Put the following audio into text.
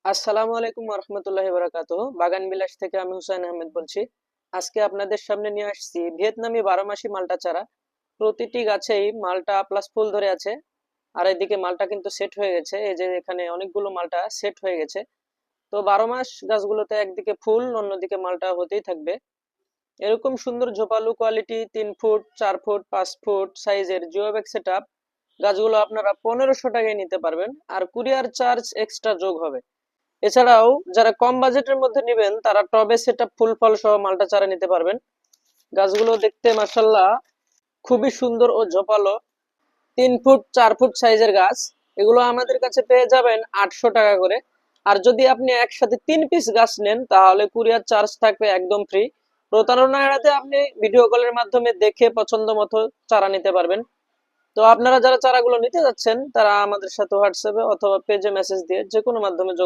আসসালামু আলাইকুম রহমতুল্লাহি বারাকাতুহু। বাগান বিলাস থেকে আমি হুসাইন আহমেদ বলছি। আজকে আপনাদের সামনে নিয়ে আসছি ভিয়েতনামি বারোমাসি মালটা চারা। প্রতিটি গাছেই মালটা প্লাস ফুল ধরে আছে। আর এদিকে মালটা কিন্তু সেট হয়ে গেছে, এই যে এখানে অনেকগুলো মালটা সেট হয়ে গেছে। তো 12 মাস গাছগুলোতে একদিকে ফুল অন্যদিকে মালটা হতেই থাকবে। এরকম সুন্দর ঝোপালো কোয়ালিটি 3 ফুট 4 ফুট 5 ফুট সাইজের জিওব্যাগ সেট আপ গাছগুলো আপনারা 1500 টাকায় নিতে পারবেন, আর কুরিয়ার চার্জ এক্সট্রা যোগ হবে। এছাড়াও যারা কম বাজেটের মধ্যে নেবেন তারা টবে সেটআপ ফুল ফল সহ মালটা চারা নিতে পারবেন। গাছগুলো দেখতে মাশাআল্লাহ খুবই সুন্দর ও ঝোপালো। 3 ফুট 4 ফুট সাইজের গাছ। এগুলো আমাদের কাছে পেয়ে যাবেন 800 টাকা করে। আর যদি আপনি একসাথে 3 পিস গাছ নেন তাহলে কুরিয়ার চার্জ থাকবে একদম ফ্রি। প্রতারণা এড়াতে আপনি ভিডিও কলের মাধ্যমে দেখে পছন্দ মতো চারা নিতে পারবেন। তো আপনারা যারা চারাগুলো নিতে যাচ্ছেন তারা আমাদের সাথে হোয়াটসঅ্যাপে অথবা পেজে মেসেজ দিয়ে যে কোনো মাধ্যমে যোগাযোগ